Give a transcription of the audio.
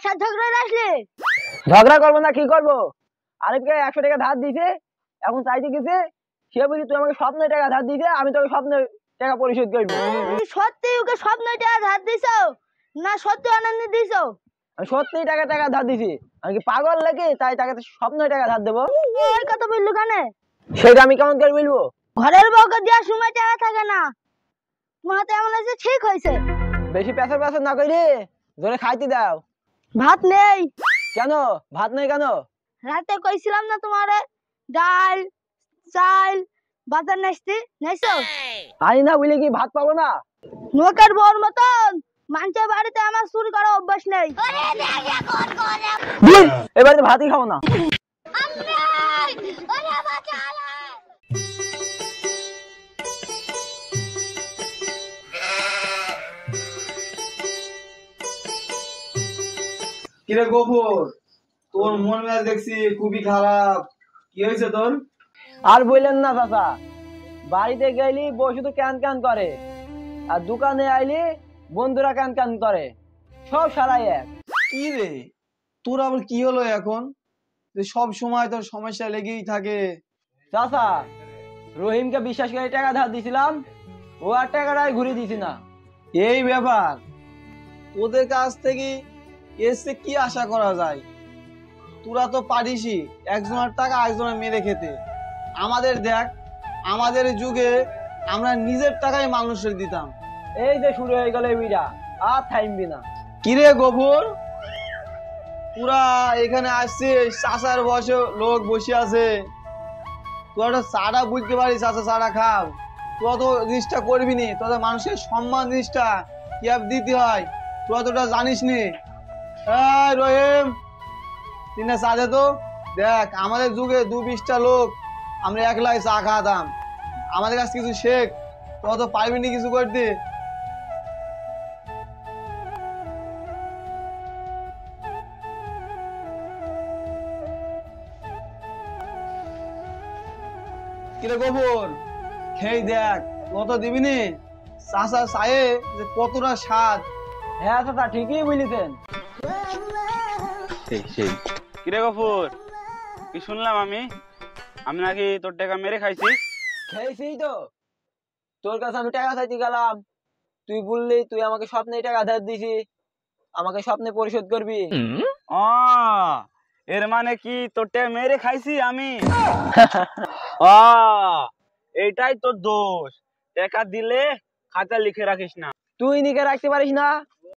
সাথে ঝগড়া আসলে? ঝগড়া করবো না কি করবো? আরিফকে 100 টাকা ধার দিছে, এখন চাইতে গেছে, সে বলি তুই আমাকে স্বপ্ন টাকা ধার দিছে, আমি তোকে স্বপ্ন টাকা পরিশোধ করবো। তুমি সত্যি ওকে স্বপ্ন টাকা ধার দিছো না সত্যি আনন্দ দিছো? আমি সত্যি টাকা টাকা ধার দিছি, আমি কি পাগল নাকি তাই তাকে স্বপ্ন টাকা ধার দেবো? ওই কথা বললো কেন? সেটা আমি কেমন করে বলবো? ঘরের বউকে দেওয়ার সময় টাকা থাকে না, তোমার হাতে এমন আছে ঠিক হয়েছে। বেশি প্যাসার প্যাসার না করে জোরে খাইতে দাও। ভাত নেই। কেন ভাত নেই কেন? রাতে কইছিলাম না তোমারে ডাল চাল বাজার নাইছি নাইছো? আনি না বুঝলে কি ভাত পাবো না? নোকের বউর মতন মানুষের বাড়িতে আমার চুরি করার অভ্যাস নেই। এবারে ভাতই খাবো না। কিরে গফুর, তোর মন মেজাজ দেখছি খুবই খারাপ। কি হয়েছে তোর? আর বললেন না চাচা, বাড়িতে গেলি বউ শুধু ক্যান ক্যান করে, আর দোকানে আইলি বন্ধুরা ক্যান ক্যান করে, সব সারাই এক। কি রে, তোর আবার কি হলো এখন যে সব সময় তোর সমস্যা লেগেই থাকে? চাচা, রহিমকে বিশ্বাস করে টাকা ধার দিছিলাম, ও আর টাকাটাই ঘুরে দিছি না। এই ব্যাপার, তোদের কাছ থেকে এসে কি আশা করা যায়? তোরা তো পারিসই একজনের টাকা একজনের মেরে খেতে। আমাদের দেখ, আমাদের যুগে আমরা নিজের টাকায় মানুষের দিতাম। এই যে শুরু হয়ে গেল বিড়া, আর থামবি না। কিরে গফুর, পুরা এখানে আসছিস, চাষার বসে লোক বসে আছে, তুই একটা চাটা বুঝতে পারিস, চাষা চাটা খাও। তোরা তো জিনিসটা করবি নি, তোদের মানুষের সম্মান জিনিসটা কিভাবে দিতে হয় তোরা তো ওটা জানিস নি। এই রহিম, তিনটা চা দে তো। দেখ, আমাদের যুগে 2-20টা লোক আমরা একলাই চা খাওয়াতাম। আমাদের কাছে কিছু শেখ, তোরা তো পারবি নি কিছু করতে। কিরে গফুর, খেয়ে দেখ, কত দিবি নি চাষা চায়ে যে কতটা স্বাদ। হ্যাঁ চাচা, ঠিকই বলেছেন। কিরে গফুর, কি শুনলাম আমি আমি নাকি তোর টাকা মেরে খাইছি? খেয়েছি তো, তোর কাছে আমি টাকা চাইতে গেলাম, তুই বললি তুই আমাকে স্বপ্নে টাকা ধার দিছি, আমাকে স্বপ্নে পরিশোধ করবি। ও, এর মানে কি তোর টাকা মেরে খাইছি আমি? ও, এইটাই তোর দোষ। টাকা দিলে খাতা লিখে রাখিস না। তুই নিকে রাখতে পারিস না,